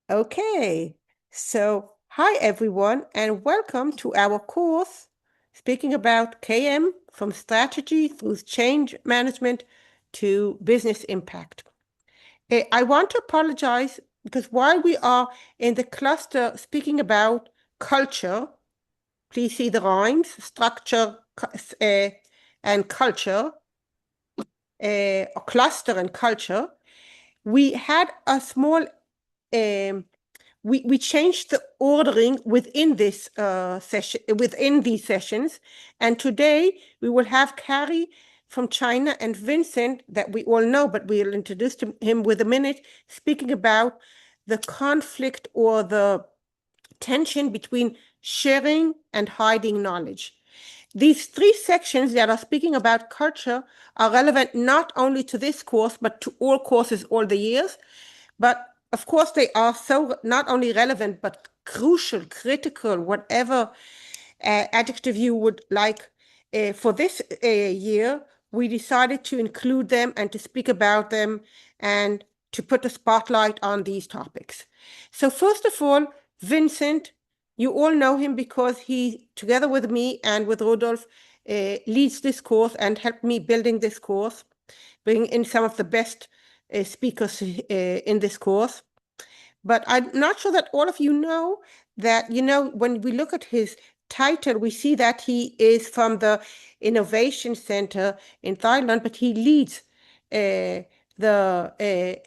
Okay, so hi everyone, and welcome to our course speaking about KM from strategy through change management to business impact. I want to apologize because while we are in the cluster speaking about culture, please see the rhymes, structure and culture, or cluster and culture, we had a small um, we changed the ordering within this session, within these sessions. And today we will have Carrie from China and Vincent, that we all know, but we'll introduce him with a minute, speaking about the conflict or the tension between sharing and hiding knowledge. These three sections that are speaking about culture are relevant not only to this course, but to all courses all the years. But of course, they are so not only relevant, but crucial, critical, whatever adjective you would like. For this year, we decided to include them and to speak about them and to put a spotlight on these topics. So first of all, Vincent, you all know him because he, together with me and with Rudolf, leads this course and helped me building this course, bringing in some of the best speakers in this course. But I'm not sure that all of you know that, when we look at his title, we see that he is from the Innovation Center in Thailand, but he leads the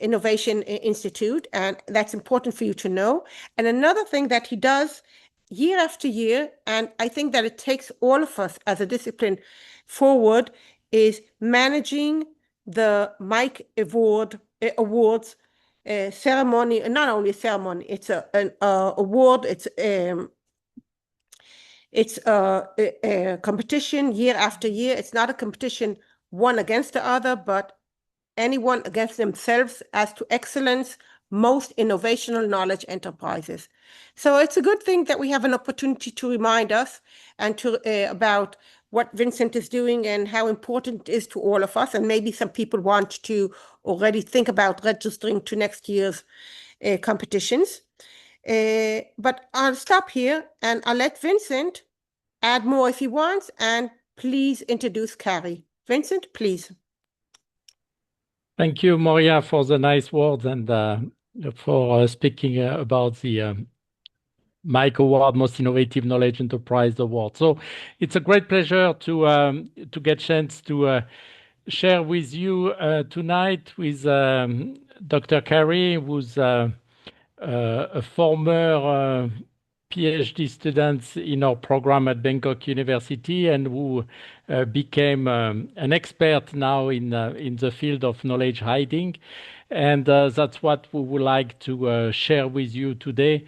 Innovation Institute, and that's important for you to know. And another thing that he does year after year, and I think that it takes all of us as a discipline forward, is managing the Mike Awards ceremony. Not only a ceremony, it's an award. It's a competition year after year. It's not a competition one against the other, but anyone against themselves as to excellence, most innovational knowledge enterprises. So it's a good thing that we have an opportunity to remind us and to about what Vincent is doing and how important it is to all of us. And maybe some people want to already think about registering to next year's competitions. But I'll stop here and I'll let Vincent add more if he wants. And please introduce Carrie. Vincent, please. Thank you, Moria, for the nice words and for speaking about the Mike Award Most Innovative Knowledge Enterprise Award. So it's a great pleasure to get chance to share with you tonight with Dr. Carey, who's a former PhD student in our program at Bangkok University and who became an expert now in the field of knowledge hiding. And that's what we would like to share with you today.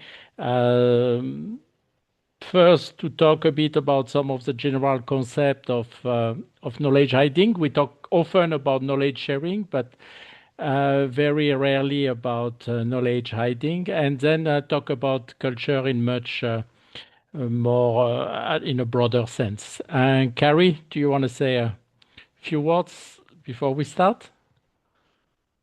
First, to talk a bit about some of the general concept of knowledge hiding. We talk often about knowledge sharing, but very rarely about knowledge hiding, and then talk about culture in much more in a broader sense. And Carrie, do you want to say a few words before we start?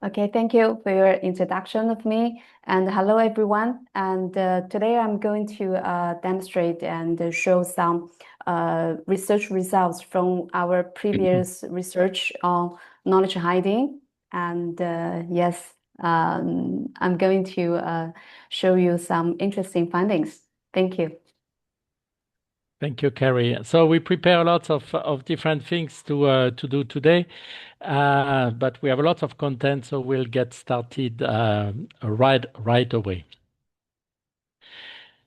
Okay, thank you for your introduction of me. And hello, everyone. And today I'm going to demonstrate and show some research results from our previous research on knowledge hiding. And yes, I'm going to show you some interesting findings. Thank you. Thank you, Carrie. So we prepare lots of different things to do today, but we have a lot of content, so we'll get started right away.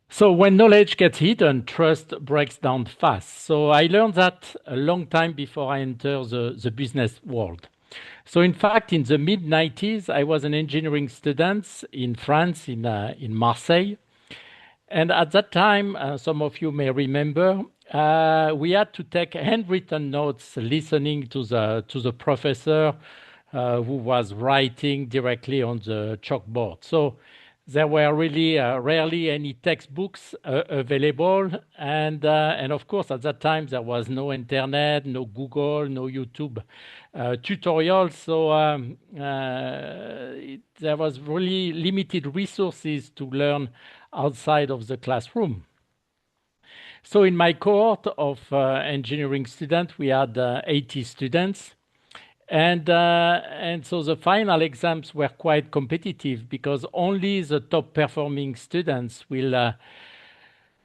So when knowledge gets hidden, trust breaks down fast. So I learned that a long time before I entered the business world. So in fact, in the mid-90s, I was an engineering student in France, in Marseille. And at that time, some of you may remember, we had to take handwritten notes, listening to the professor who was writing directly on the chalkboard. So there were really rarely any textbooks available, and of course at that time there was no internet, no Google, no YouTube tutorials, so there was really limited resources to learn outside of the classroom. So in my cohort of engineering students, we had 80 students. And so the final exams were quite competitive because only the top performing students will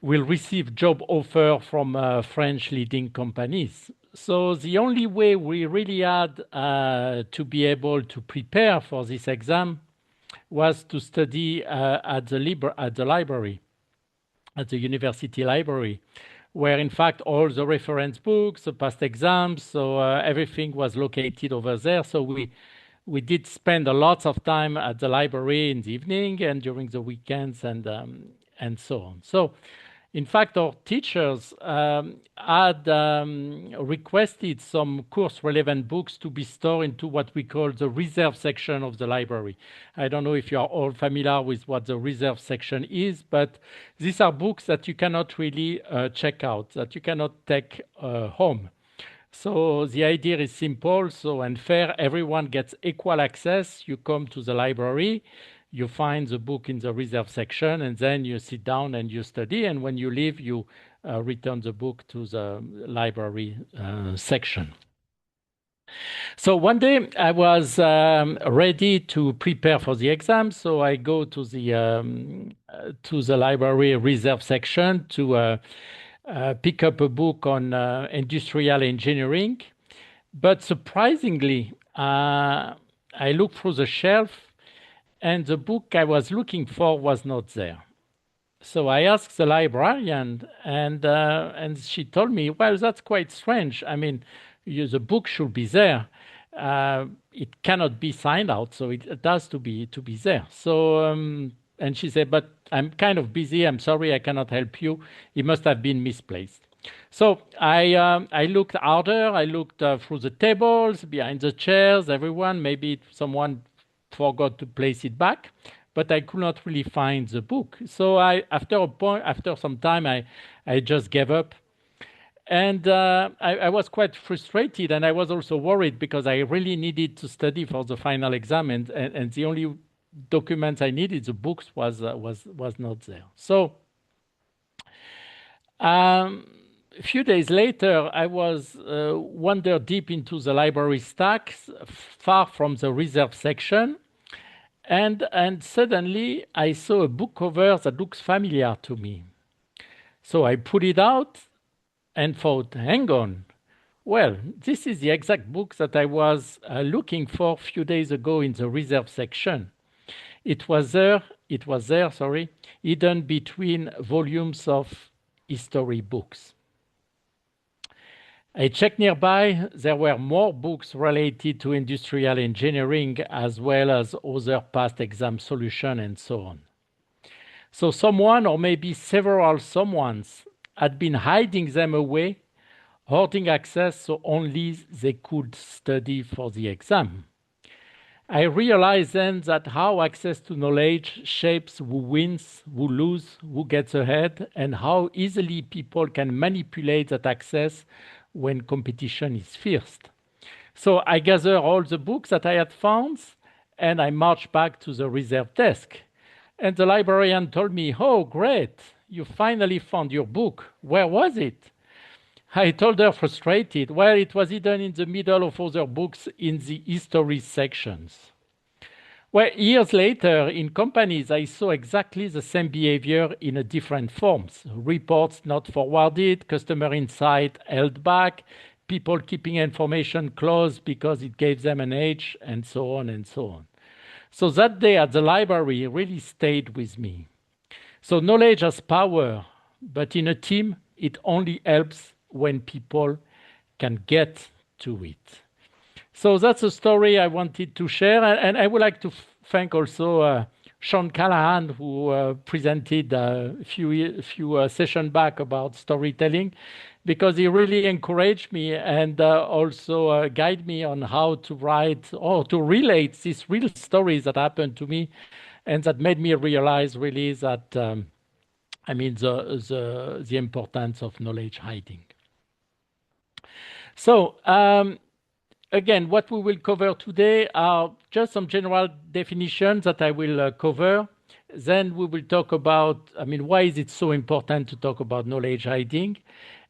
receive job offer from French leading companies. So the only way we really had to be able to prepare for this exam was to study at the library, at the university library, where in fact all the reference books, the past exams, so everything was located over there. So we did spend a lot of time at the library in the evening and during the weekends and so on. So in fact, our teachers had requested some course-relevant books to be stored into what we call the reserve section of the library. I don't know if you are all familiar with what the reserve section is, but these are books that you cannot really check out, that you cannot take home. So the idea is simple, so and fair. Everyone gets equal access. You come to the library, you find the book in the reserve section, and then you sit down and you study. And when you leave, you return the book to the library section. So one day I was ready to prepare for the exam. So I go to the library reserve section to pick up a book on industrial engineering. But surprisingly, I looked through the shelf and the book I was looking for was not there. So I asked the librarian, and she told me, well, that's quite strange. I mean, the book should be there. It cannot be signed out, so it has to be there. So, and she said, but I'm kind of busy. I'm sorry, I cannot help you. It must have been misplaced. So I looked harder. I looked through the tables, behind the chairs, everyone. Maybe someone forgot to place it back, but I could not really find the book. So after some time, I just gave up. And I was quite frustrated, and I was also worried because I really needed to study for the final exam, and the only documents I needed, the books, was not there. So a few days later, I was wandered deep into the library stacks, far from the reserve section, and suddenly I saw a book cover that looks familiar to me. So I pulled it out and thought, hang on, well, this is the exact book that I was looking for a few days ago in the reserve section. It was there, hidden between volumes of history books. I checked nearby, there were more books related to industrial engineering as well as other past exam solutions and so on. So someone, or maybe several someones, had been hiding them away, hoarding access so only they could study for the exam. I realized then that how access to knowledge shapes who wins, who loses, who gets ahead, and how easily people can manipulate that access when competition is fierce. So I gathered all the books that I had found, and I marched back to the reserve desk. And the librarian told me, oh, great, you finally found your book. Where was it? I told her, frustrated, well, it was hidden in the middle of other books in the history sections. Well, years later, in companies, I saw exactly the same behavior in a different forms. Reports not forwarded, customer insight held back, people keeping information close because it gave them an edge, and so on and so on. So that day at the library really stayed with me. So knowledge has power, but in a team, it only helps when people can get to it. So that's a story I wanted to share. And I would like to thank also Sean Callahan, who presented a few sessions back about storytelling, because he really encouraged me and also guide me on how to write or to relate these real stories that happened to me, and that made me realize really that the importance of knowledge hiding. So again, what we will cover today are just some general definitions that I will cover. Then we will talk about, why is it so important to talk about knowledge hiding?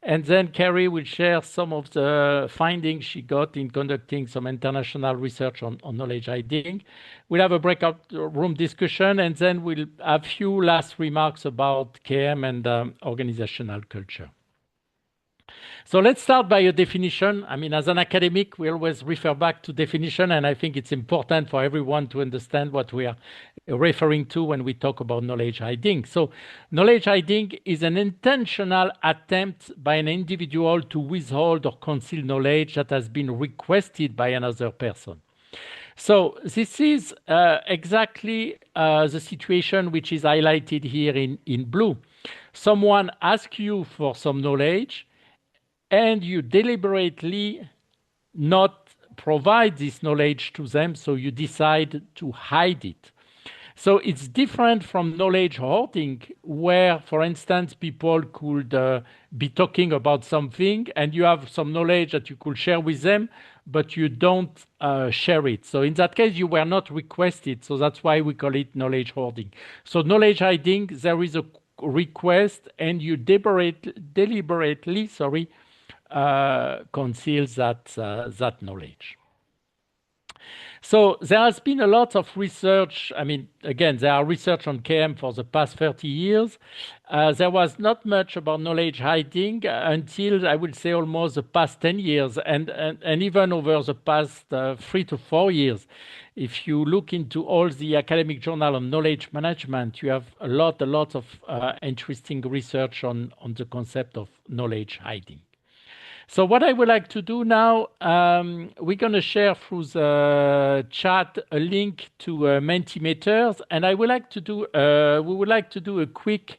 And then Carrie will share some of the findings she got in conducting some international research on knowledge hiding. We'll have a breakout room discussion, and then we'll have a few last remarks about KM and organizational culture. So let's start by a definition. As an academic, we always refer back to definition, and I think it's important for everyone to understand what we are referring to when we talk about knowledge hiding. So knowledge hiding is an intentional attempt by an individual to withhold or conceal knowledge that has been requested by another person. So this is exactly the situation which is highlighted here in blue. Someone asks you for some knowledge, and you deliberately not provide this knowledge to them, so you decide to hide it. So it's different from knowledge hoarding, where, for instance, people could be talking about something, and you have some knowledge that you could share with them, but you don't share it. So in that case, you were not requested, so that's why we call it knowledge hoarding. So knowledge hiding, there is a request, and you deliberately conceals that knowledge. So there has been a lot of research. Again, there are research on KM for the past 30 years. There was not much about knowledge hiding until, I would say, almost the past 10 years, and even over the past 3 to 4 years. If you look into all the academic journal on knowledge management, you have a lot of interesting research on the concept of knowledge hiding. So what I would like to do now, we're going to share through the chat a link to Mentimeters, and we would like to do a quick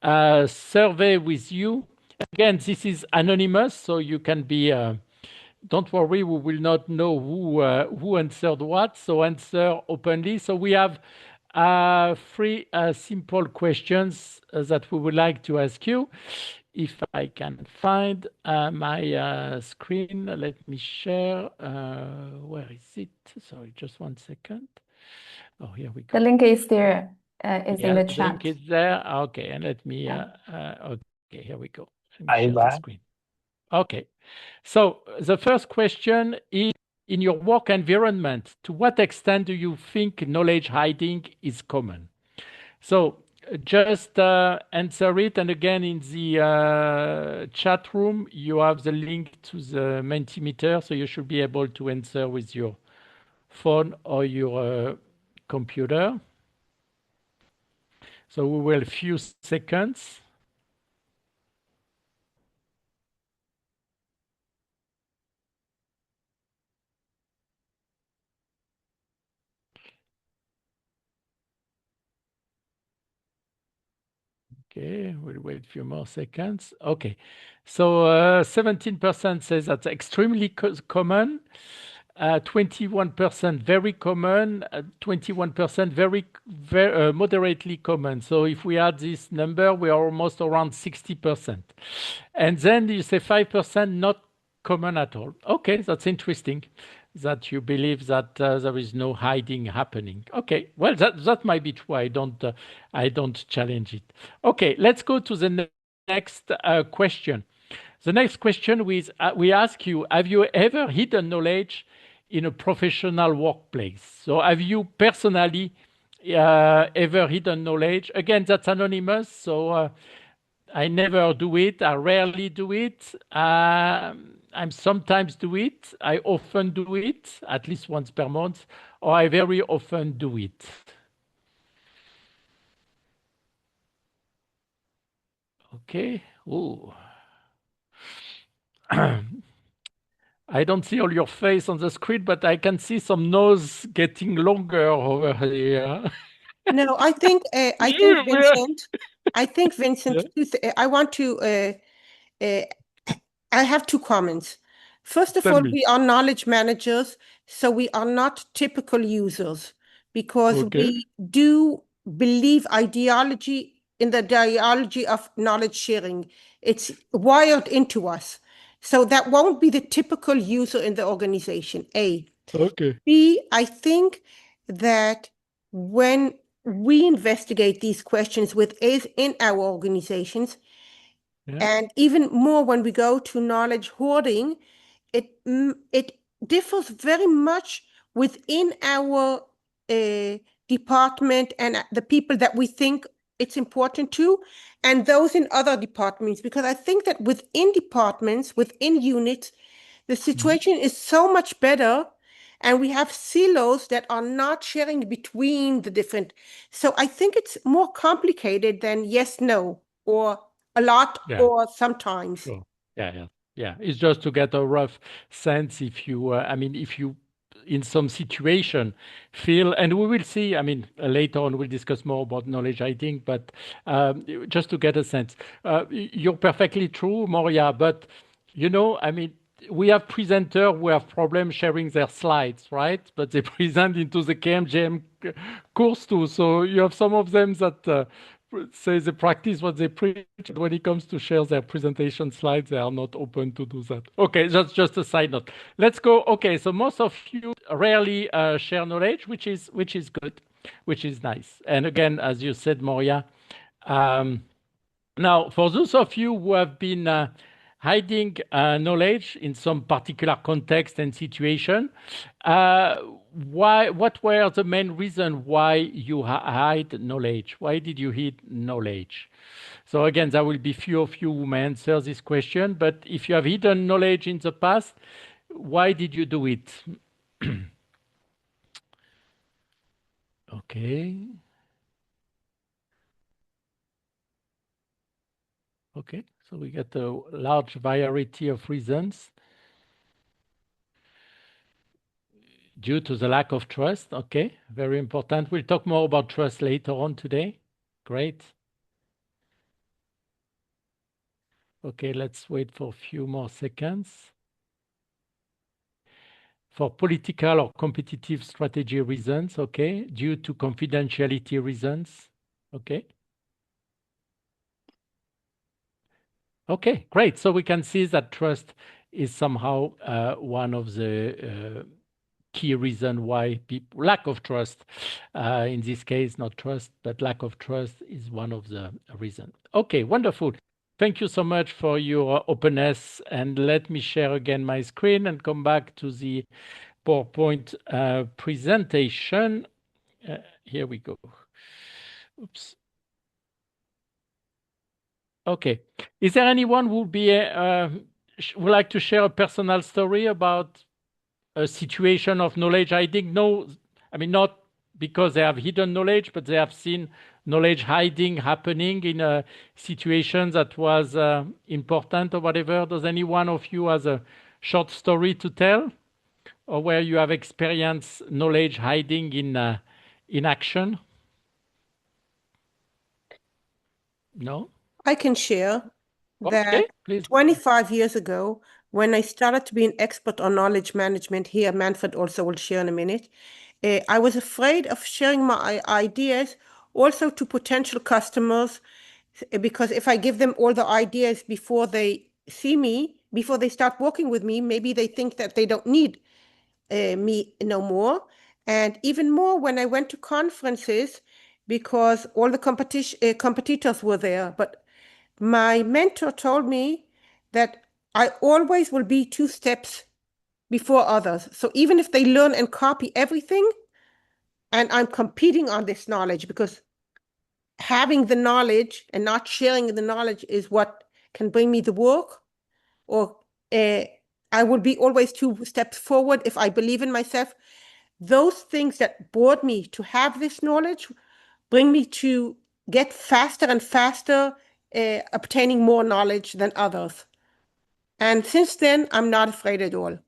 survey with you. Again, this is anonymous, so you can be. Don't worry, we will not know who answered what. So answer openly. So we have 3 simple questions that we would like to ask you. If I can find my screen, let me share. Where is it? Sorry, just 1 second. Oh, here we go. The link is there. It's in the chat. The link is there. Okay, and let me. Okay, here we go. Let me share the screen. Okay, so the first question is: in your work environment, to what extent do you think knowledge hiding is common? So just answer it, and again in the chat room you have the link to the Mentimeter, so you should be able to answer with your phone or your computer. So we will a few seconds. Okay, we'll wait a few more seconds. Okay, so 17% says that's extremely common, 21% very common, 21% very moderately common. So if we add this number, we are almost around 60%. And then you say 5% not common at all. Okay, that's interesting that you believe that there is no hiding happening. Okay, well, that might be true. I don't challenge it. Okay, let's go to the next question. The next question we ask you: have you ever hidden knowledge in a professional workplace? So have you personally ever hidden knowledge? Again, that's anonymous, so I never do it. I rarely do it. I sometimes do it. I often do it, at least once per month, or I very often do it. Okay. Ooh. I don't see all your face on the screen, but I can see some nose getting longer over here. No, I think Vincent. I think Vincent. I want to. I have two comments. First of Tell all, me. we are knowledge managers, so we are not typical users because Okay. we do believe in the ideology of knowledge sharing. It's wired into us. So that won't be the typical user in the organization, A. Okay. B, I think that when we investigate these questions within our organizations, Yeah. and even more when we go to knowledge hoarding, it differs very much within our department and the people that we think it's important to, and those in other departments. Because I think that within departments, within units, the situation is so much better, and we have silos that are not sharing between the different. So I think it's more complicated than yes, no, or a lot, Yeah. or sometimes. Sure. Yeah. It's just to get a rough sense if you, if you, in some situation, feel, and we will see, later on we'll discuss more about knowledge, I think, but just to get a sense. You're perfectly true, Moria, but, we have presenters who have problems sharing their slides, right? But they present into the KMJM course too. So you have some of them that say they practice what they preach. When it comes to share their presentation slides, they are not open to do that. Okay, that's just a side note. Let's go. Okay, so most of you rarely share knowledge, which is good, which is nice. And again, as you said, Moria, now for those of you who have been hiding knowledge in some particular context and situation, what were the main reasons why you hide knowledge? Why did you hide knowledge? So again, there will be few of you who may answer this question, but if you have hidden knowledge in the past, why did you do it? Okay. Okay, so we get a large variety of reasons. Due to the lack of trust. Okay, very important. We'll talk more about trust later on today. Great. Okay, let's wait for a few more seconds. For political or competitive strategy reasons, okay, due to confidentiality reasons, okay. Okay, great. So we can see that trust is somehow one of the key reason why people lack of trust in this case, not trust, but lack of trust is one of the reasons. Okay, wonderful. Thank you so much for your openness, and let me share again my screen and come back to the PowerPoint presentation. Here we go. Oops. Okay. Is there anyone who would like to share a personal story about a situation of knowledge hiding? No, not because they have hidden knowledge, but they have seen knowledge hiding happening in a situation that was important or whatever. Does any one of you has a short story to tell, or where you have experienced knowledge hiding in action? No? I can share that Okay, please. 25 years ago, when I started to be an expert on knowledge management here, Manfred also will share in a minute, I was afraid of sharing my ideas also to potential customers, because if I give them all the ideas before they see me, before they start working with me, maybe they think that they don't need me no more. And even more when I went to conferences, because all the competitors were there. But my mentor told me that I always will be 2 steps before others. So even if they learn and copy everything, and I'm competing on this knowledge, because having the knowledge and not sharing the knowledge is what can bring me the work, or I will be always 2 steps forward if I believe in myself. Those things that bored me to have this knowledge bring me to get faster and faster, obtaining more knowledge than others. And since then, I'm not afraid at all.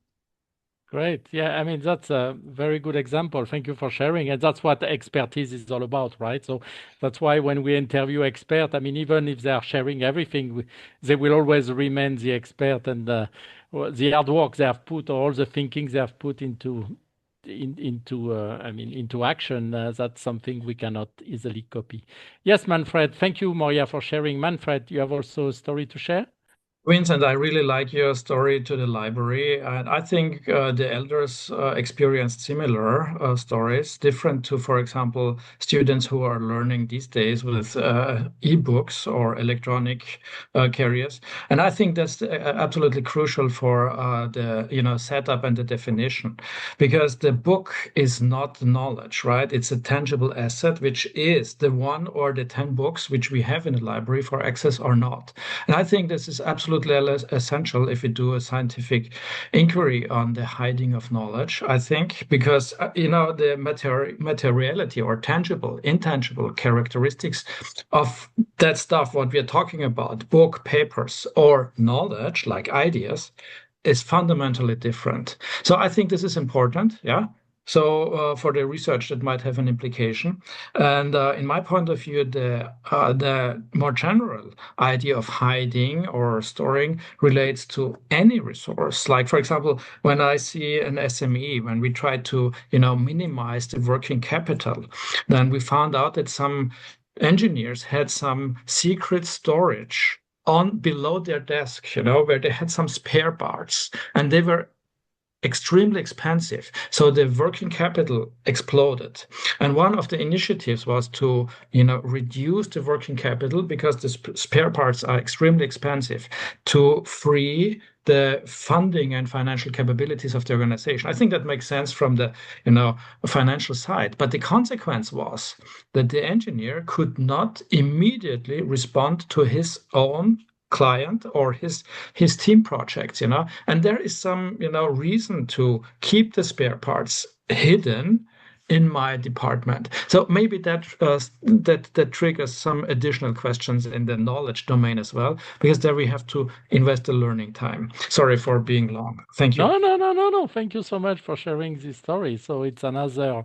Great. Yeah, I mean, that's a very good example. Thank you for sharing. And that's what expertise is all about, right? So that's why when we interview expert, I mean, even if they are sharing everything, they will always remain the expert and the hard work they have put, or all the thinking they have put into action. That's something we cannot easily copy. Yes, Manfred. Thank you, Moria, for sharing. Manfred, you have also a story to share? Vincent, I really like your story to the library, and I think the elders experienced similar stories, different to, for example, students who are learning these days with e-books or electronic carriers. And I think that's absolutely crucial for the setup and the definition, because the book is not knowledge, right? It's a tangible asset, which is the one or the 10 books which we have in the library for access or not. And I think this is absolutely essential if we do a scientific inquiry on the hiding of knowledge, I think, because, the materiality or tangible, intangible characteristics of that stuff, what we are talking about, book, papers, or knowledge, like ideas, is fundamentally different. So I think this is important, yeah. So for the research that might have an implication, and in my point of view, the more general idea of hiding or storing relates to any resource. Like, for example, when I see an SME, when we try to minimize the working capital, then we found out that some engineers had some secret storage on below their desk, where they had some spare parts, and they were extremely expensive. So the working capital exploded. And one of the initiatives was to, reduce the working capital because the spare parts are extremely expensive, to free the funding and financial capabilities of the organization. I think that makes sense from the, financial side. But the consequence was that the engineer could not immediately respond to his own client or his team projects, and there is some reason to keep the spare parts hidden in my department. So maybe that triggers some additional questions in the knowledge domain as well, because there we have to invest the learning time. Sorry for being long. Thank you. No. Thank you so much for sharing this story. So it's another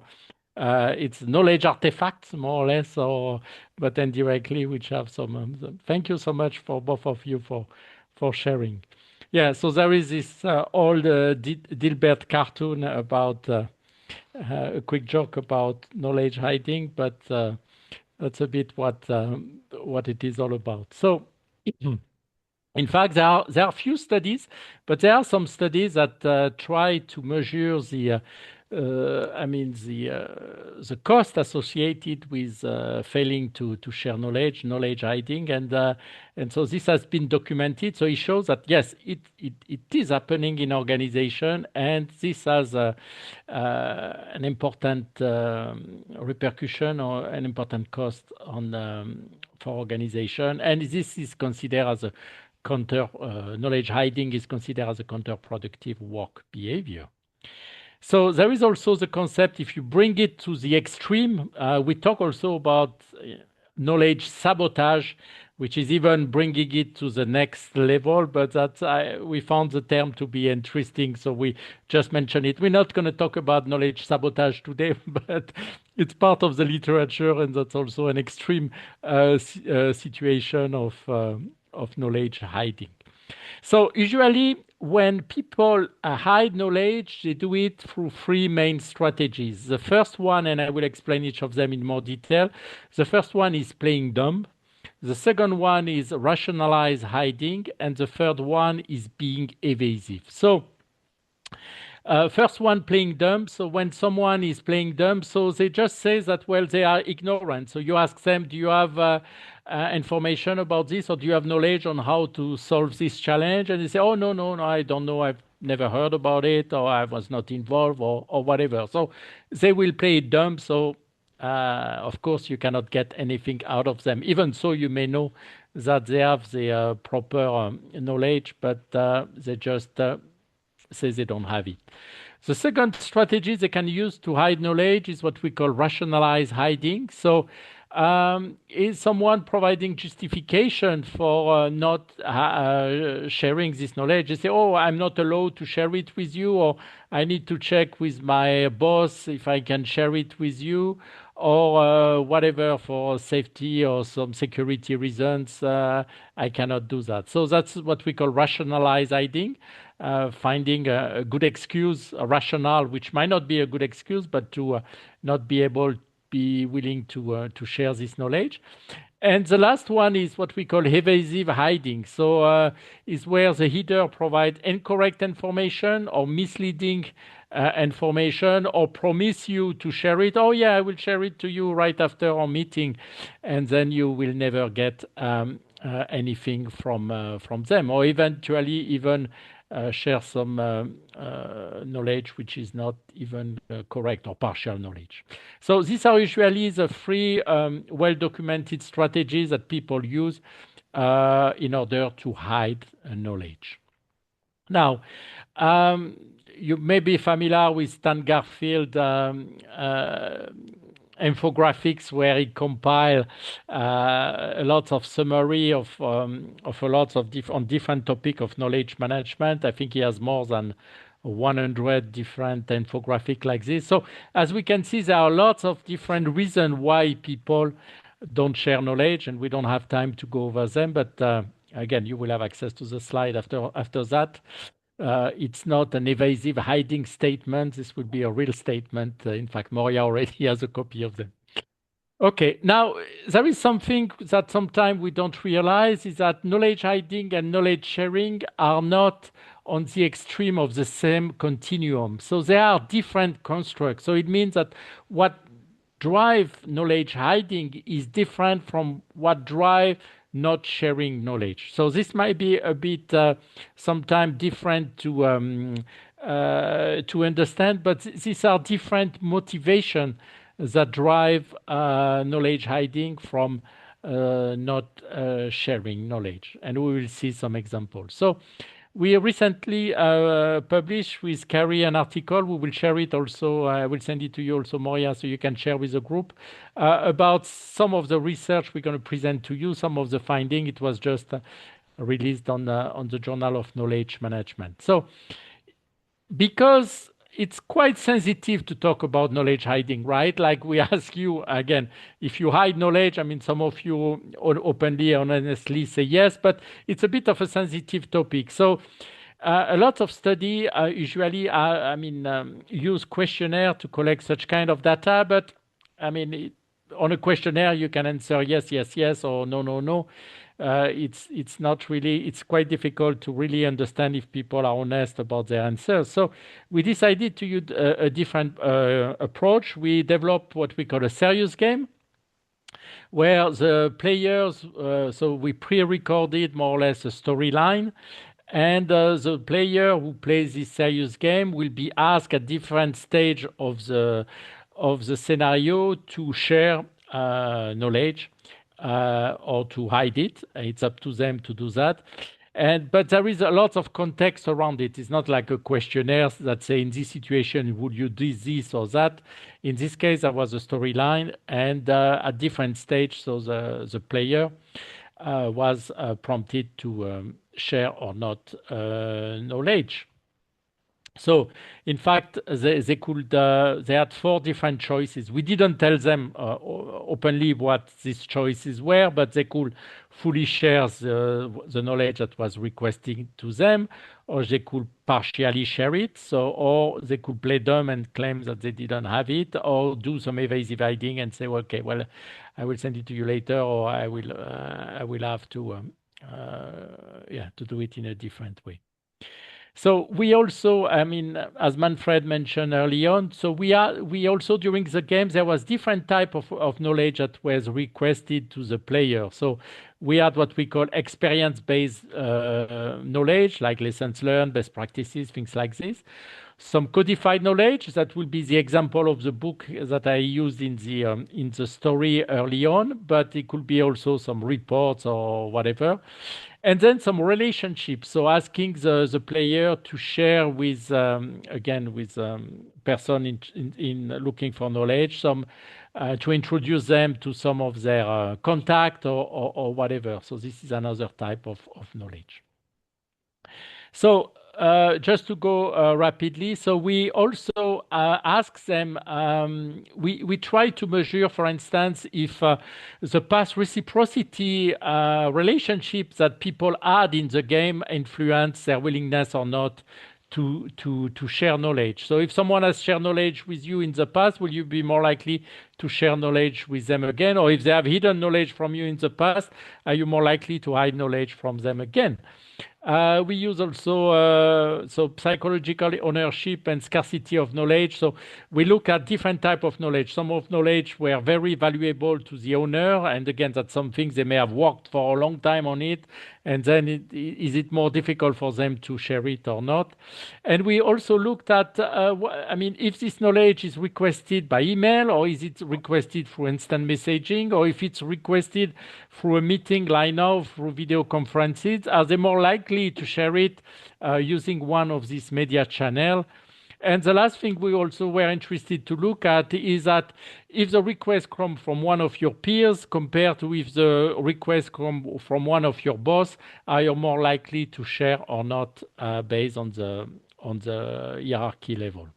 it's knowledge artifacts, more or less, but indirectly, which have some. Thank you so much for both of you for sharing. Yeah, so there is this old Dilbert cartoon about a quick joke about knowledge hiding, but that's a bit what it is all about. So. In fact, there are few studies, but there are some studies that try to measure the cost associated with failing to share knowledge hiding, and so this has been documented. So it shows that yes, it is happening in organization, and this has an important repercussion or an important cost for organization, and this is considered as a knowledge hiding is considered as a counterproductive work behavior. So there is also the concept, if you bring it to the extreme, we talk also about knowledge sabotage, which is even bringing it to the next level, but we found the term to be interesting, so we just mentioned it. We're not going to talk about knowledge sabotage today, but it's part of the literature, and that's also an extreme situation of knowledge hiding. So usually when people hide knowledge, they do it through three main strategies. The first one, and I will explain each of them in more detail, the first one is playing dumb. The second one is rationalize hiding, and the third one is being evasive. So first one, playing dumb. So when someone is playing dumb, so they just say that, well, they are ignorant. So you ask them, do you have information about this, or do you have knowledge on how to solve this challenge? And they say, oh, no, I don't know. I've never heard about it, or I was not involved, or whatever. So they will play dumb. So of course, you cannot get anything out of them. Even so, you may know that they have the proper knowledge, but they just say they don't have it. The second strategy they can use to hide knowledge is what we call rationalize hiding. So is someone providing justification for not sharing this knowledge. They say, oh, I'm not allowed to share it with you, or I need to check with my boss if I can share it with you, or whatever, for safety or some security reasons, I cannot do that. So that's what we call rationalized hiding, finding a good excuse, a rationale, which might not be a good excuse, but to not be able be willing to share this knowledge. And the last one is what we call evasive hiding. So is where the hider provides incorrect information or misleading information, or promise you to share it. Oh yeah, I will share it to you right after our meeting, and then you will never get anything from them, or eventually even share some knowledge which is not even correct, or partial knowledge. So these are usually the three well-documented strategies that people use in order to hide knowledge. Now, you may be familiar with Stan Garfield infographics, where he compiled a lot of summary of a lot of different topic of knowledge management. I think he has more than 100 different infographics like this. So as we can see, there are lots of different reasons why people don't share knowledge, and we don't have time to go over them. But again, you will have access to the slide after that. It's not an evasive hiding statement. This would be a real statement. In fact, Moria already has a copy of them. Okay, now there is something that sometimes we don't realize, is that knowledge hiding and knowledge sharing are not on the extreme of the same continuum. So they are different constructs. So it means that what drives knowledge hiding is different from what drives not sharing knowledge. So this might be a bit sometimes different to understand, but these are different motivations that drive knowledge hiding from not sharing knowledge. And we will see some examples. So we recently published with Carrie an article. We will share it also. I will send it to you also, Moria, so you can share with the group about some of the research we're going to present to you, some of the finding. It was just released on the Journal of Knowledge Management. So because it's quite sensitive to talk about knowledge hiding, right? Like we ask you again, if you hide knowledge, I mean, some of you openly and honestly say yes, but it's a bit of a sensitive topic. So a lot of study usually use questionnaire to collect such kind of data, but I mean, on a questionnaire, you can answer yes, yes, yes, or no, no, no. It's not really, it's quite difficult to really understand if people are honest about their answers. So we decided to use a different approach. We developed what we call a serious game, where the players, so we pre-recorded more or less a storyline, and the player who plays this serious game will be asked at different stage of the scenario to share knowledge. Or to hide it. It's up to them to do that. But there is a lot of context around it. It's not like a questionnaire that say, in this situation, would you do this or that? In this case, there was a storyline, and at different stage, so the player was prompted to share or not knowledge. So, in fact, they had 4 different choices. We didn't tell them openly what these choices were, but they could fully share the knowledge that was requested to them, or they could partially share it. So, or they could play dumb and claim that they didn't have it, or do some evasive hiding and say, okay, well, I will send it to you later, or I will have to do it in a different way. So we also, I mean, as Manfred mentioned early on, so we also, during the games, there was different type of knowledge that was requested to the player. So we had what we call experience-based knowledge, like lessons learned, best practices, things like this. Some codified knowledge, that will be the example of the book that I used in the story early on, but it could be also some reports or whatever. And then some relationships. So asking the player to share with, again, with person in looking for knowledge, some to introduce them to some of their contact or whatever. So this is another type of knowledge. So just to go rapidly, so we also ask them, we try to measure, for instance, if the past reciprocity relationships that people had in the game influence their willingness or not to share knowledge. So if someone has shared knowledge with you in the past, will you be more likely to share knowledge with them again? Or if they have hidden knowledge from you in the past, are you more likely to hide knowledge from them again? We use also so psychological ownership and scarcity of knowledge. So we look at different type of knowledge. Some of knowledge were very valuable to the owner, and again, that's something they may have worked for a long time on it. And then is it more difficult for them to share it or not? And we also looked at, I mean, if this knowledge is requested by email, or is it requested through instant messaging, or if it's requested through a meeting like now, through video conferences, are they more likely to share it using one of these media channels? And the last thing we also were interested to look at is that if the request comes from one of your peers compared to if the request comes from one of your boss, are you more likely to share or not based on the hierarchy level?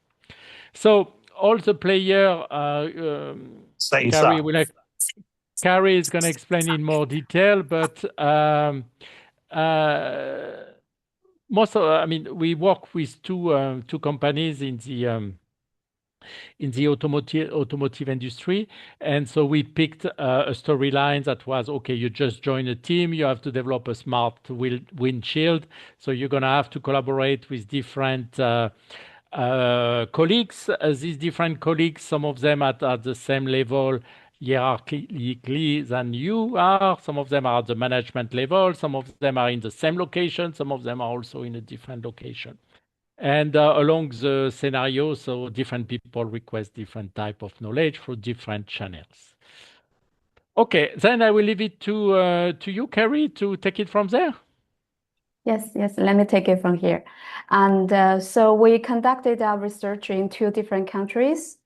So all the player, Carrie is going to explain in more detail, but most of, I mean, we work with two companies in the automotive industry, and so we picked a storyline that was okay. You just join a team. You have to develop a smart windshield, so you're gonna have to collaborate with different colleagues. These different colleagues, some of them at the same level hierarchically than you are. Some of them are at the management level. Some of them are in the same location. Some of them are also in a different location. And along the scenario, so different people request different type of knowledge through different channels. Okay, then I will leave it to you, Carrie, to take it from there. Yes, let me take it from here. And so we conducted our research in 2 different countries.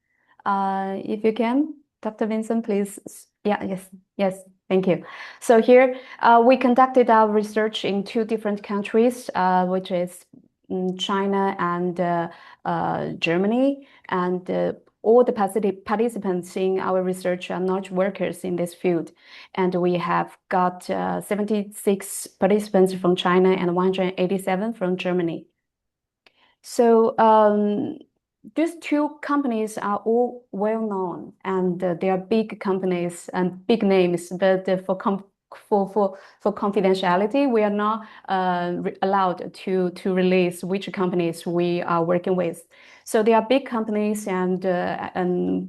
If you can, Dr. Vincent, please. Yeah, yes, thank you. So here we conducted our research in 2 different countries, which is China and Germany. And all the participants in our research are not workers in this field. And we have got 76 participants from China and 187 from Germany. So these 2 companies are all well known, and they are big companies and big names, but for confidentiality, we are not allowed to release which companies we are working with. So they are big companies, and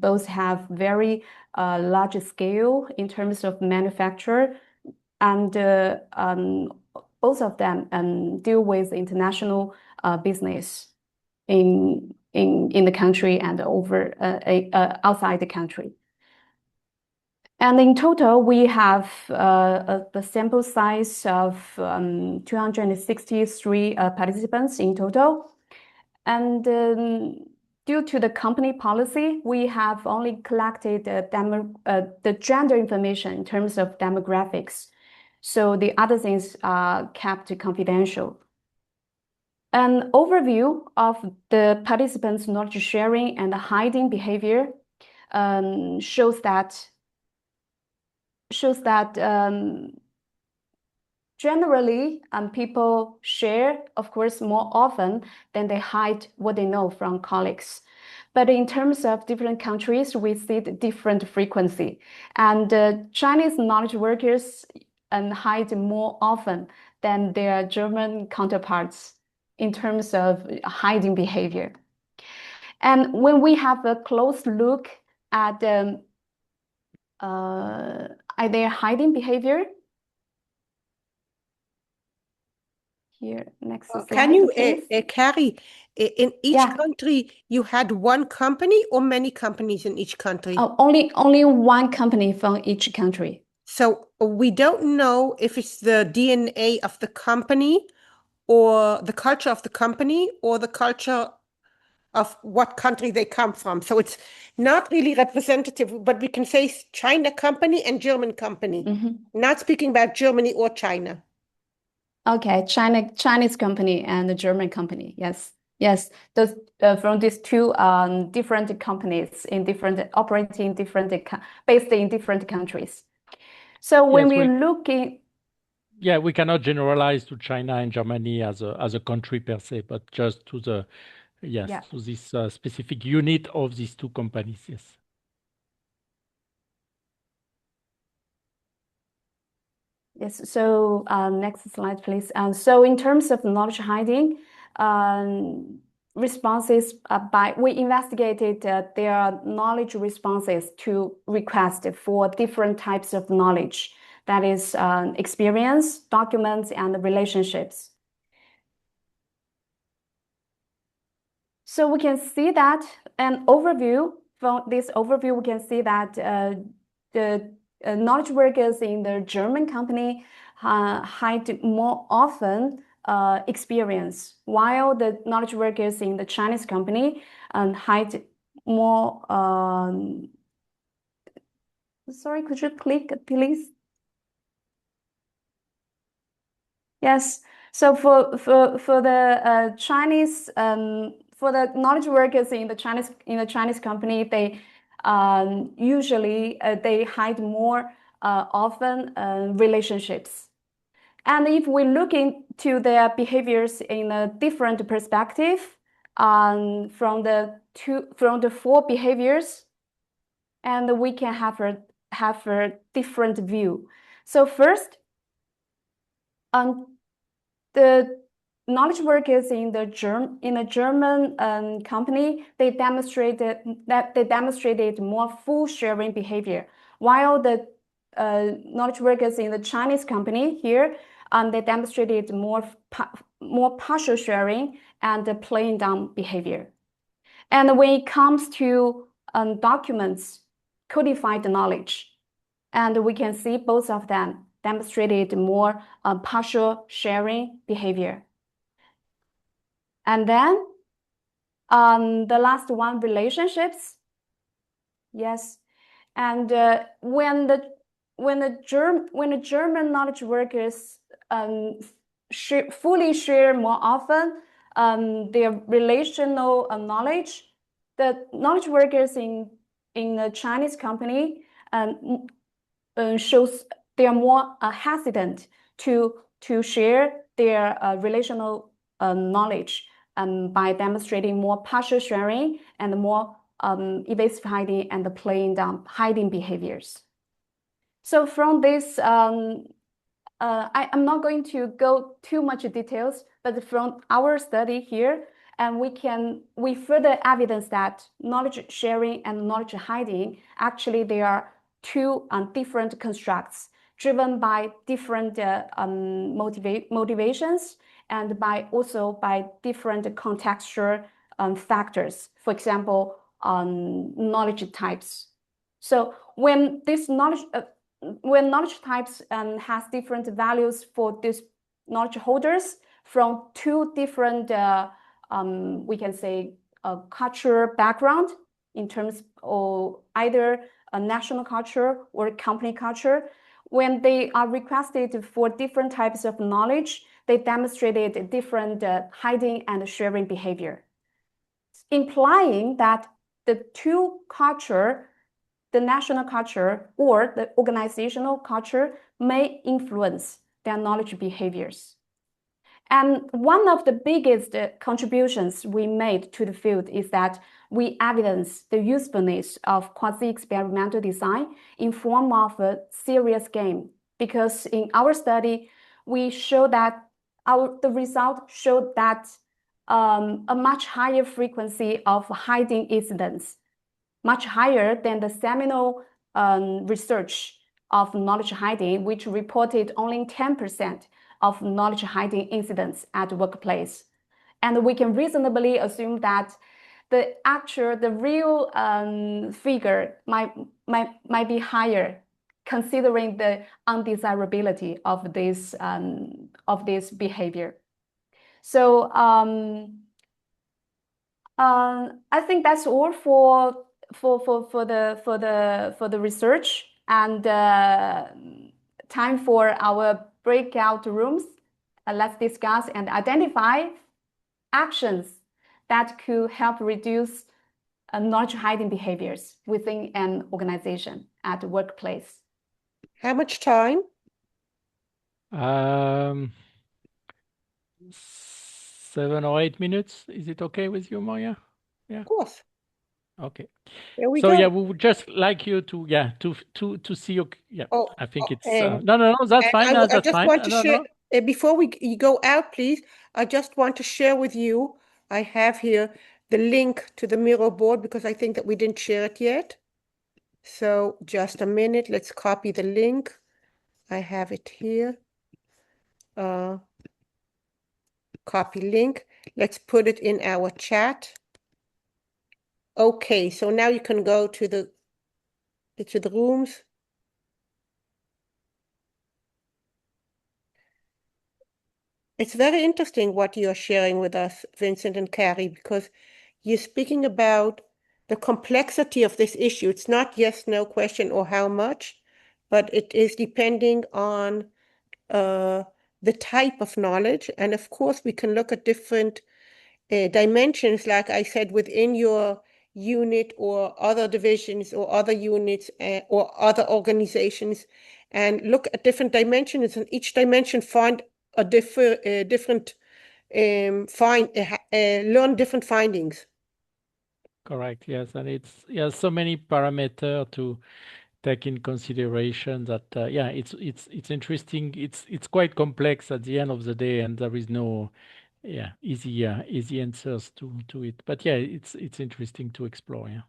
both have very large scale in terms of manufacture, and both of them deal with international business in the country and over outside the country. And in total, we have the sample size of 263 participants in total. And due to the company policy, we have only collected the gender information in terms of demographics. So the other things are kept confidential. An overview of the participants' knowledge sharing and hiding behavior shows that generally people share, of course, more often than they hide what they know from colleagues. But in terms of different countries, we see the different frequency. And Chinese knowledge workers hide more often than their German counterparts in terms of hiding behavior. And when we have a close look at their hiding behavior, here, next slide. Can you, Carrie, in each country, you had one company or many companies in each country? Oh, only one company from each country. So we don't know if it's the DNA of the company or the culture of the company or the culture of what country they come from. So it's not really representative, but we can say China company and German company, not speaking about Germany or China. Okay, Chinese company and the German company. Yes. Yes, those from these two different companies operating based in different countries. So when Yes, we look in, yeah, we cannot generalize to China and Germany as a country per se, but just to the to this specific unit of these two companies. Yes. Yes. So next slide, please. So in terms of knowledge hiding, responses we investigated their knowledge responses to request for different types of knowledge. That is experience, documents, and relationships. So we can see that an overview from this overview, we can see that the knowledge workers in the German company hide more often experience, while the knowledge workers in the Chinese company hide more. Sorry, could you click, please? Yes. So for the Chinese for the knowledge workers in the Chinese company, they usually they hide more often relationships. And if we look into their behaviors in a different perspective, from the four behaviors, and we can have a different view. So first, the knowledge workers in the German company, they demonstrated more full sharing behavior, while the knowledge workers in the Chinese company here, they demonstrated more partial sharing and playing down behavior. And when it comes to documents, codified knowledge, and we can see both of them demonstrated more partial sharing behavior. And then the last one, relationships. Yes, and when the German knowledge workers fully share more often their relational knowledge, the knowledge workers in the Chinese company shows they are more hesitant to share their relational knowledge by demonstrating more partial sharing and more evasive hiding and playing down hiding behaviors. So from this, I'm not going to go too much details, but from our study here, and we further evidence that knowledge sharing and knowledge hiding, actually they are two different constructs driven by different motivations and also by different contextual factors. For example, knowledge types. So when this knowledge types has different values for these knowledge holders from two different, we can say, cultural background in terms of either a national culture or company culture, when they are requested for different types of knowledge, they demonstrated different hiding and sharing behavior, implying that the two culture, the national culture or the organizational culture, may influence their knowledge behaviors. And one of the biggest contributions we made to the field is that we evidence the usefulness of quasi-experimental design in form of a serious game. Because in our study, we show that the result showed that a much higher frequency of hiding incidents, much higher than the seminal research of knowledge hiding, which reported only 10% of knowledge hiding incidents at the workplace. And we can reasonably assume that the real figure might be higher considering the undesirability of this behavior. So I think that's all for the research, and time for our breakout rooms. Let's discuss and identify actions that could help reduce knowledge hiding behaviors within an organization at the workplace. How much time? 7 or 8 minutes. Is it okay with you, Maria? Yeah. Of course. Okay. There we So go. yeah, we would just like you to to see your Oh, I think it's and no, that's and fine. I That's just fine. want to No, share, no. before you go out, please, I just want to share with you, I have here the link to the Miro board because I think that we didn't share it yet. So just a minute, let's copy the link. I have it here. Copy link. Let's put it in our chat. Okay, so now you can go to the rooms. It's very interesting what you're sharing with us, Vincent and Carrie, because you're speaking about the complexity of this issue. It's not yes, no question or how much, but it is depending on the type of knowledge. And of course, we can look at different dimensions, like I said, within your unit or other divisions or other units or other organizations, and look at different dimensions, and each dimension find a different learn different findings. Correct. Yes, and it's so many parameters to take in consideration that yeah, it's interesting. It's quite complex at the end of the day, and there is no easy answers to it. But yeah, it's interesting to explore. Yeah.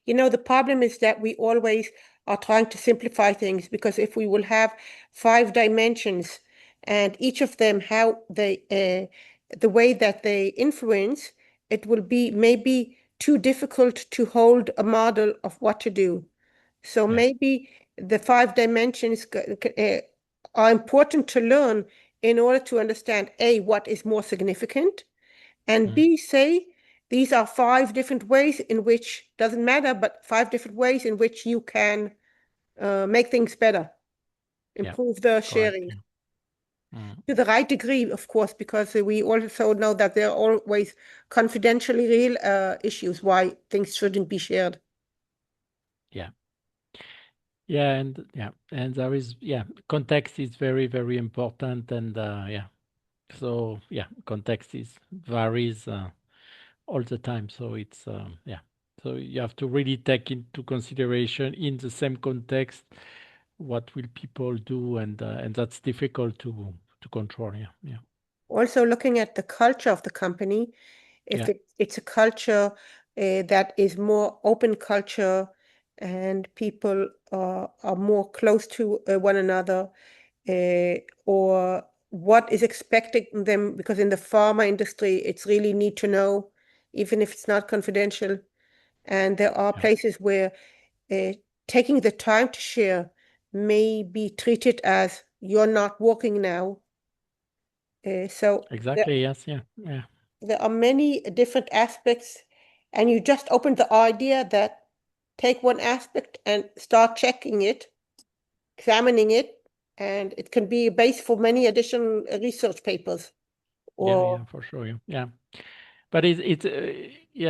You know, the problem is that we always are trying to simplify things, because if we will have 5 dimensions and each of them how they the way that they influence, it will be maybe too difficult to hold a model of what to do. So Yeah. maybe the 5 dimensions are important to learn in order to understand A, what is more significant, and B, say these are 5 different ways in which, doesn't matter, but 5 different ways in which you can make things better, improve the sharing. Correct. Yeah. To the right degree, of course, because we also know that there are always confidentially real issues why things shouldn't be shared. Yeah. Yeah, and there is context is very, very important, and so context varies all the time. So it's so you have to really take into consideration in the same context what will people do, and that's difficult to control. Yeah. Also looking at the culture of the company, if it's a culture that is more open culture and people are more close to one another, or what is expecting them, because in the pharma industry, it's really need to know, even if it's not confidential. And there are places where taking the time to share may be treated as you're not working now. So Exactly. Yes. Yeah. there are many different aspects, and you just opened the idea that take one aspect and start checking it, examining it, and it can be a base for many additional research papers. Or For sure. Yeah. But it's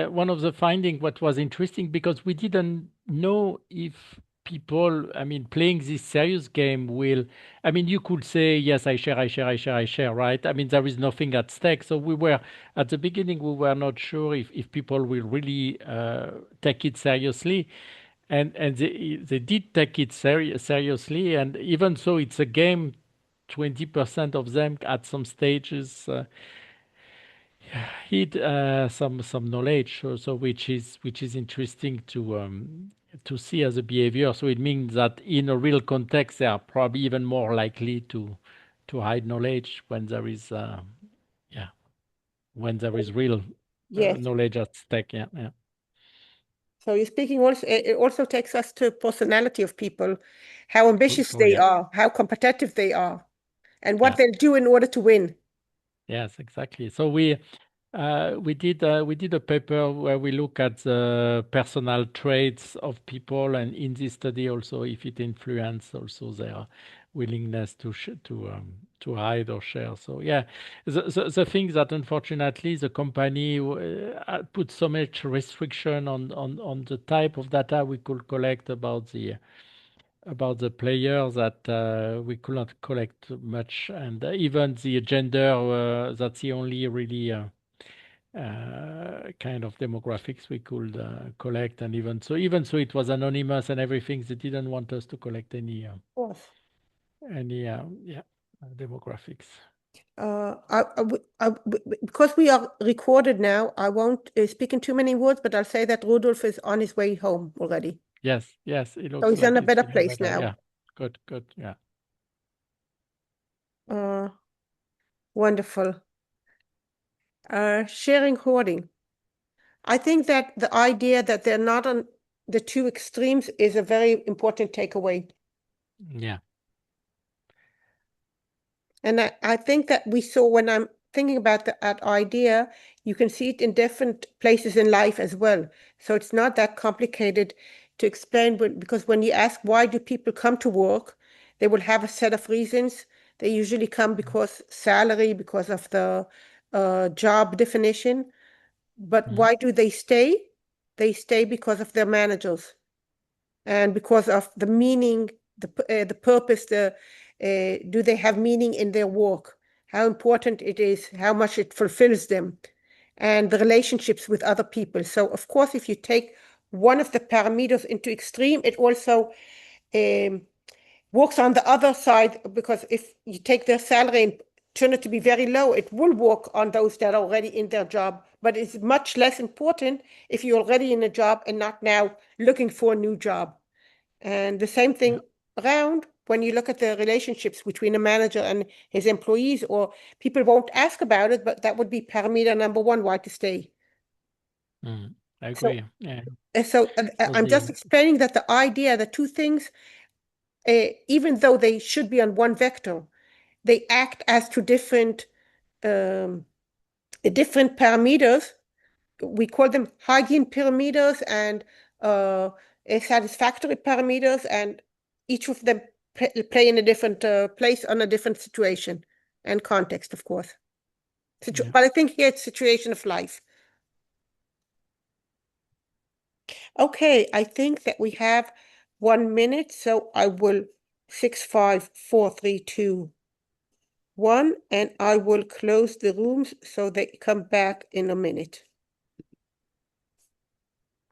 one of the finding what was interesting, because we didn't know if people, I mean, playing this serious game will, I mean, you could say, yes, I share, right? I mean, there is nothing at stake. So we were, at the beginning, we were not sure if people will really take it seriously. And they did take it seriously. And even so, it's a game, 20% of them at some stages hid some knowledge, so which is interesting to see as a behavior. So it means that in a real context, they are probably even more likely to hide knowledge when there is when there is real yes. knowledge at stake. Yeah. So you're speaking also, it also takes us to personality of people, how ambitious sure, they yeah. are, how competitive they are, and what Yeah. they'll do in order to win. Yes, exactly. So we did a paper where we look at the personal traits of people, and in this study also if it influence also their willingness to hide or share. So yeah, the thing that unfortunately the company put so much restriction on the type of data we could collect about the players that we could not collect much, and even the gender, that's the only really kind of demographics we could collect, and even so it was anonymous and everything. They didn't want us to collect any Of course. demographics. Because we are recorded now, I won't speak in too many words, but I'll say that Rudolf is on his way home already. Yes, it So looks he's in like a it's better feeling place better. now. Yeah, good, yeah. Wonderful. Sharing hoarding. I think that the idea that they're not on the two extremes is a very important takeaway. Yeah. And I think that we saw, when I'm thinking about that idea, you can see it in different places in life as well. So it's not that complicated to explain, because when you ask why do people come to work, they will have a set of reasons. They usually come because salary, because of the job definition. But why do they stay? They stay because of their managers and because of the meaning, the purpose, do they have meaning in their work? How important it is, how much it fulfills them, and the relationships with other people. So, of course, if you take one of the parameters into extreme, it also works on the other side, because if you take their salary and turn it to be very low, it will work on those that are already in their job. But it's much less important if you're already in a job and not now looking for a new job. And the same thing around when you look at the relationships between a manager and his employees, or people won't ask about it, but that would be parameter number one, why to stay. I agree. Yeah. So I'm just explaining that the idea, the two things, even though they should be on one vector, they act as two different parameters. We call them hygiene parameters and satisfactory parameters, and each of them play in a different place on a different situation and context, of course. But I think here it's situation of life. Okay, I think that we have 1 minute, so I will 6, 5, 4, 3, 2, 1, and I will close the rooms so they come back in a minute.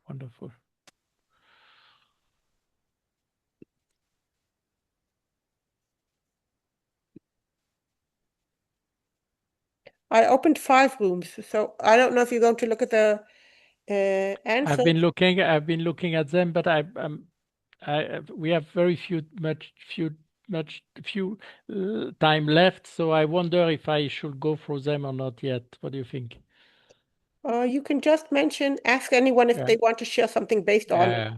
Wonderful. I opened 5 rooms, so I don't know if you're going to look at the answers. I've been looking at them, but we have very few time left, so I wonder if I should go through them or not yet. What do you think? You can just ask anyone if they want to share something based on it,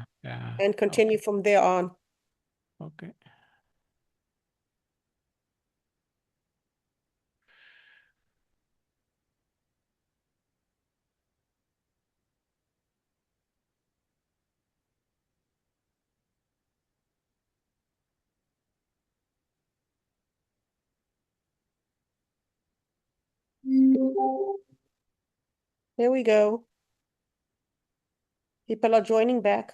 and continue from there on. Okay. Here we go. People are joining back.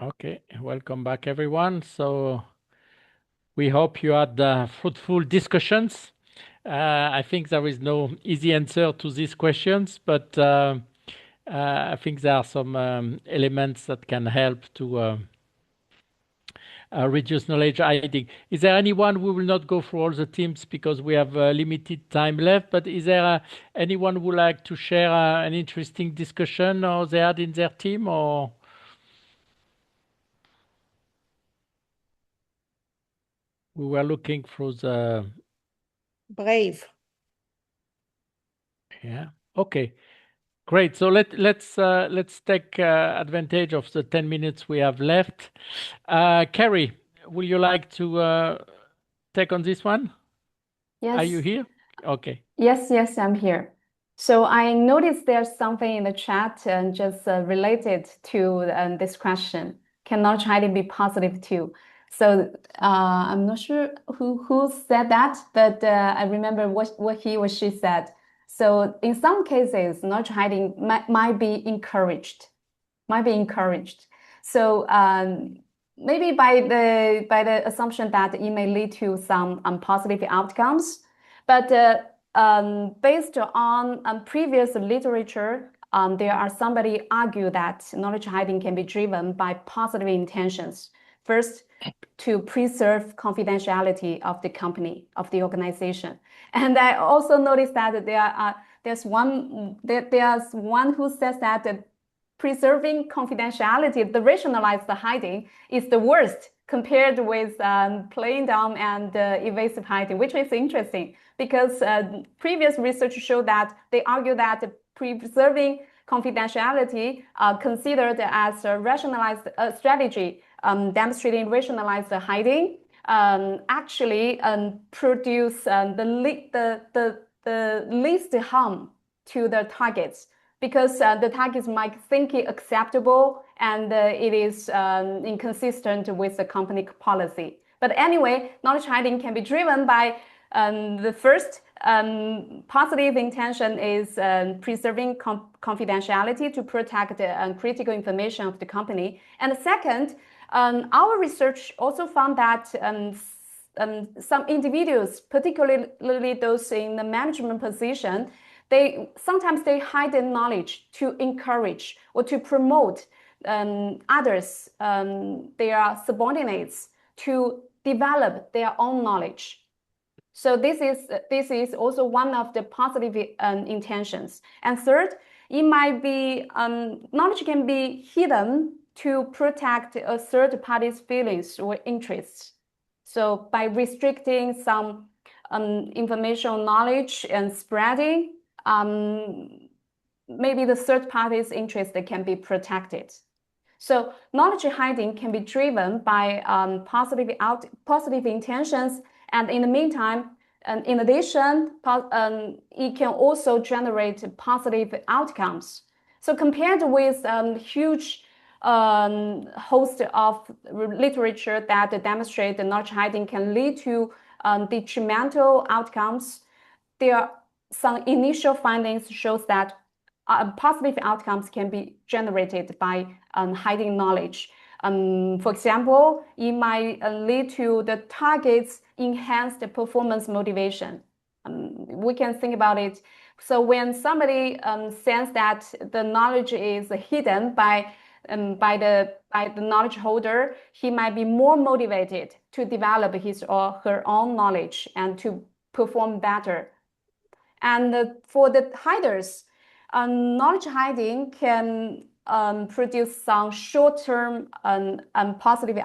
Okay, welcome back, everyone. So we hope you had fruitful discussions. I think there is no easy answer to these questions, but I think there are some elements that can help to reduce knowledge hiding. Is there anyone, we will not go through all the teams because we have limited time left, but is there anyone who would like to share an interesting discussion or they had in their team, or? We were looking through the... Brave. Yeah, okay. Great. So let's take advantage of the 10 minutes we have left. Carrie, would you like to take on this one? Are you Yes. here? Okay. Yes, I'm here. So I noticed there's something in the chat and just related to this question. Can knowledge hiding be positive too? So I'm not sure who said that, but I remember what he or she said. So in some cases, knowledge hiding might be encouraged, So maybe by the assumption that it may lead to some positive outcomes, but based on previous literature, there are somebody argue that knowledge hiding can be driven by positive intentions. First, to preserve confidentiality of the company, of the organization. And I also noticed that there's one who says that preserving confidentiality, the rationalized hiding, is the worst compared with playing dumb and evasive hiding, which is interesting because previous research showed that they argue that preserving confidentiality considered as a rationalized strategy, demonstrating rationalized hiding, actually produce the least harm to the targets, because the targets might think it acceptable and it is inconsistent with the company policy. But anyway, knowledge hiding can be driven by the first positive intention is preserving confidentiality to protect critical information of the company. And the second, our research also found that some individuals, particularly those in the management position, sometimes they hide their knowledge to encourage or to promote others, their subordinates, to develop their own knowledge. So this is also one of the positive intentions. And third, it might be knowledge can be hidden to protect a third party's feelings or interests. So by restricting some information knowledge and spreading, maybe the third party's interest can be protected. So knowledge hiding can be driven by positive intentions, and in the meantime, in addition, it can also generate positive outcomes. So compared with huge host of literature that demonstrate that knowledge hiding can lead to detrimental outcomes, there are some initial findings shows that positive outcomes can be generated by hiding knowledge. For example, it might lead to the target's enhanced performance motivation. We can think about it. So when somebody senses that the knowledge is hidden by the knowledge holder, he might be more motivated to develop his or her own knowledge and to perform better. And for the hiders, knowledge hiding can produce some short-term positive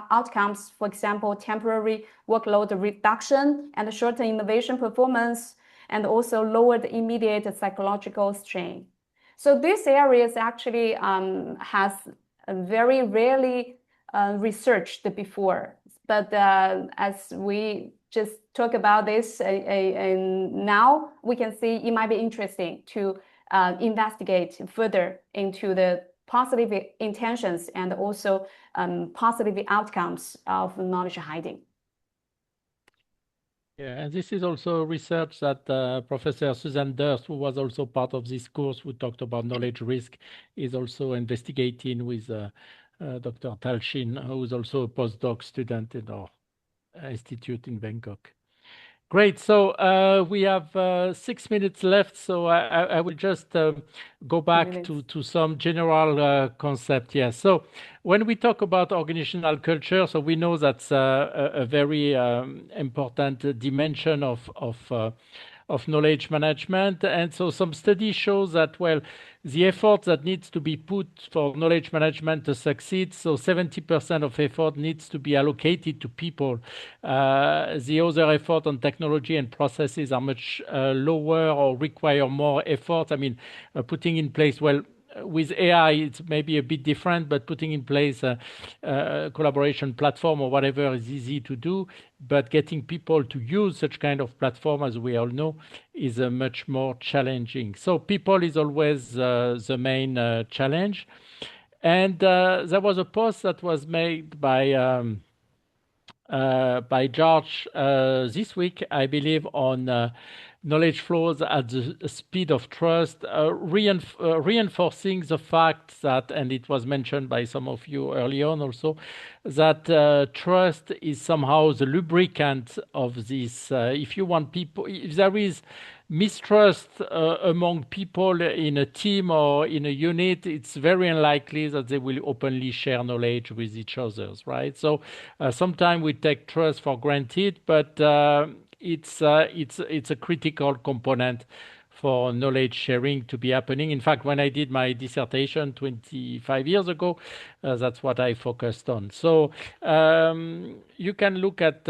outcomes, for example, temporary workload reduction and shorter innovation performance, and also lowered immediate psychological strain. So these areas actually has very rarely researched before, but as we just talk about this and now we can see it might be interesting to investigate further into the positive intentions and also positive outcomes of knowledge hiding. Yeah, and this is also research that Professor Susan Durst, who was also part of this course, who talked about knowledge risk, is also investigating with Dr. Talshin, who is also a postdoc student in our institute in Bangkok. Great. So we have 6 minutes left. So I will just go back to some general concept. Yes. So when we talk about organizational culture, so we know that's a very important dimension of of knowledge management. And so some study shows that, well, the effort that needs to be put for knowledge management to succeed, so 70% of effort needs to be allocated to people. The other effort on technology and processes are much lower or require more effort. I mean, putting in place, well, with AI, it's maybe a bit different, but putting in place a collaboration platform or whatever is easy to do. But getting people to use such kind of platform, as we all know, is much more challenging. So people is always the main challenge. And there was a post that was made by George this week, I believe, on knowledge flows at the speed of trust, reinforcing the fact that, and it was mentioned by some of you early on also, that trust is somehow the lubricant of this. If you want people, if there is mistrust among people in a team or in a unit, it's very unlikely that they will openly share knowledge with each other, right? So sometimes we take trust for granted, but it's a critical component for knowledge sharing to be happening. In fact, when I did my dissertation 25 years ago, that's what I focused on. So you can look at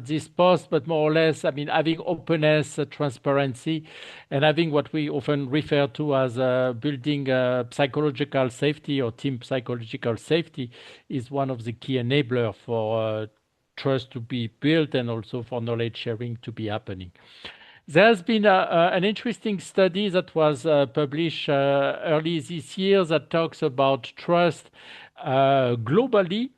this post, but more or less, I mean, having openness, transparency, and having what we often refer to as building psychological safety or team psychological safety is one of the key enablers for trust to be built and also for knowledge sharing to be happening. There's been an interesting study that was published early this year that talks about trust globally.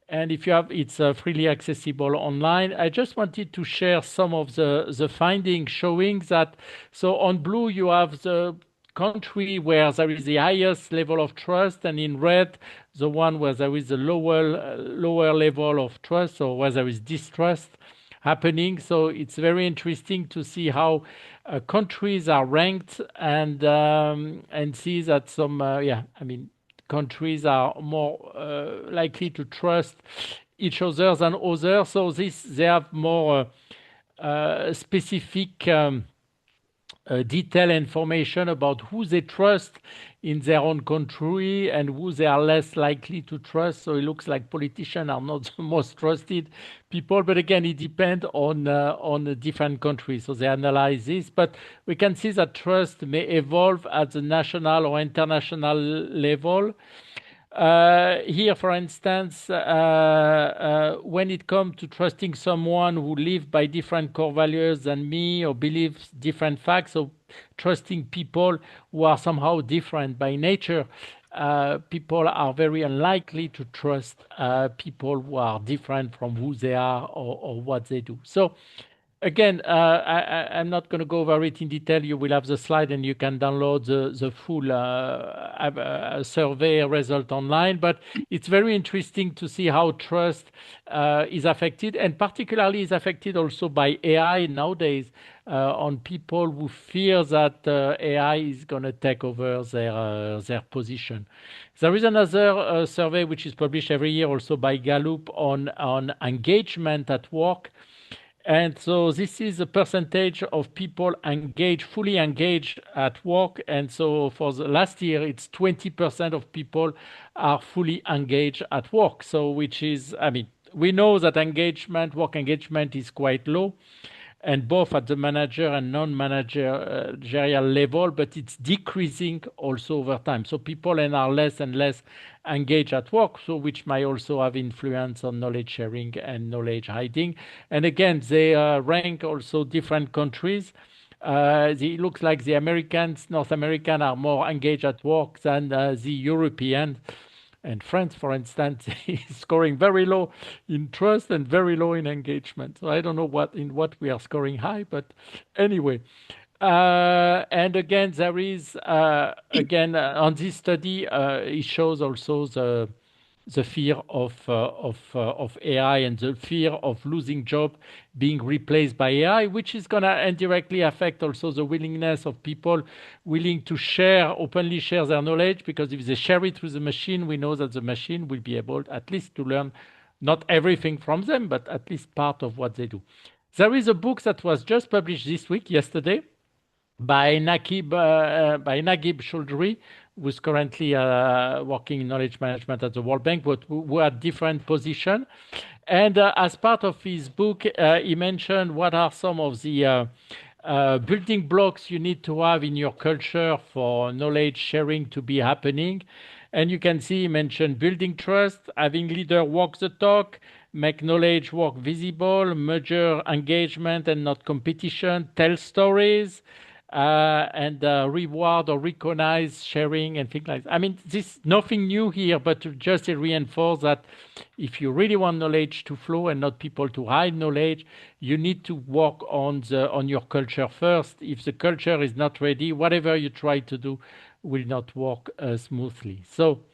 And if you have, it's freely accessible online. I just wanted to share some of the findings showing that, so on blue, you have the country where there is the highest level of trust, and in red, the one where there is a lower level of trust, or where there is distrust happening. So it's very interesting to see how countries are ranked and see that some, countries are more likely to trust each other than others. So they have more specific detailed information about who they trust in their own country and who they are less likely to trust. So it looks like politicians are not the most trusted people, but again, it depends on the different countries. So they analyze this, but we can see that trust may evolve at the national or international level. Here, for instance, when it comes to trusting someone who lives by different core values than me or believes different facts, so trusting people who are somehow different by nature, people are very unlikely to trust people who are different from who they are or what they do. So again, I'm not going to go over it in detail. You will have the slide and you can download the full survey result online. But it's very interesting to see how trust is affected, and particularly is affected also by AI nowadays on people who fear that AI is going to take over their position. There is another survey which is published every year also by Gallup on engagement at work. And so this is the percentage of people fully engaged at work. And so for the last year, it's 20% of people are fully engaged at work. So which is, I mean, we know that work engagement is quite low, and both at the manager and non-managerial level, but it's decreasing also over time. So people are less and less engaged at work, so which might also have influence on knowledge sharing and knowledge hiding. And again, they rank also different countries. It looks like the North American are more engaged at work than the European. And France, for instance, is scoring very low in trust and very low in engagement. So I don't know what we are scoring high, but anyway. And again, there is on this study, it shows also the fear of AI and the fear of losing job being replaced by AI, which is going to indirectly affect also the willingness of people willing to openly share their knowledge, because if they share it with the machine, we know that the machine will be able at least to learn not everything from them, but at least part of what they do. There is a book that was just published this week, yesterday, by Nagib Choudhury, who's currently working in knowledge management at the World Bank, but who had different position. And as part of his book, he mentioned what are some of the building blocks you need to have in your culture for knowledge sharing to be happening. And you can see he mentioned building trust, having leader walk the talk, make knowledge work visible, measure engagement and not competition, tell stories, and reward or recognize sharing and things like that. I mean, this nothing new here, but to just reinforce that if you really want knowledge to flow and not people to hide knowledge, you need to work on your culture first. If the culture is not ready, whatever you try to do will not work smoothly. So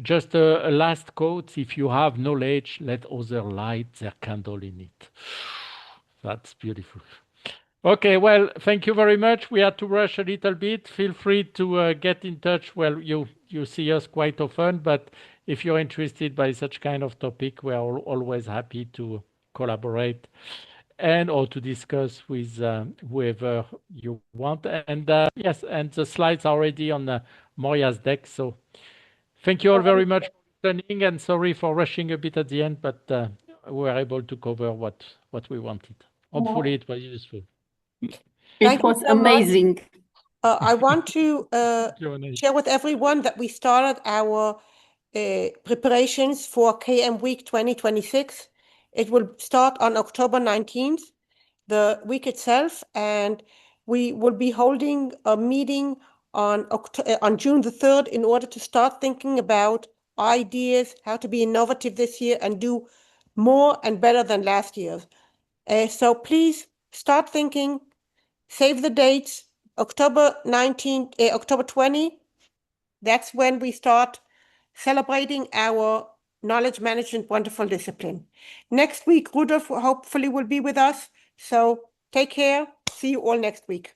just a last quote: if you have knowledge, let others light their candle in it. That's beautiful. Okay, well, thank you very much. We had to rush a little bit. Feel free to get in touch. Well, you see us quite often, but if you're interested by such kind of topic, we are always happy to collaborate and or to discuss with whoever you want. And yes, and the slides are already on Moria's deck. So thank you all very much for listening, and sorry for rushing a bit at the end, but we were able to cover what we wanted. Hopefully it was useful. Thank It was you so much. amazing. I want to Q&A. share with everyone that we started our preparations for KM Week 2026. It will start on October 19th, the week itself, and we will be holding a meeting on June the 3rd in order to start thinking about ideas, how to be innovative this year and do more and better than last year. So please start thinking, save the dates, October 20. That's when we start celebrating our knowledge management wonderful discipline. Next week, Rudolf hopefully will be with us. So take care. See you all next week.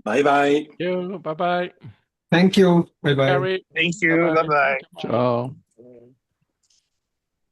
Bye-bye. Thank you. Bye-bye. Thank you. Bye-bye. Carrie. Thank you. Bye-bye. Bye-bye. Ciao.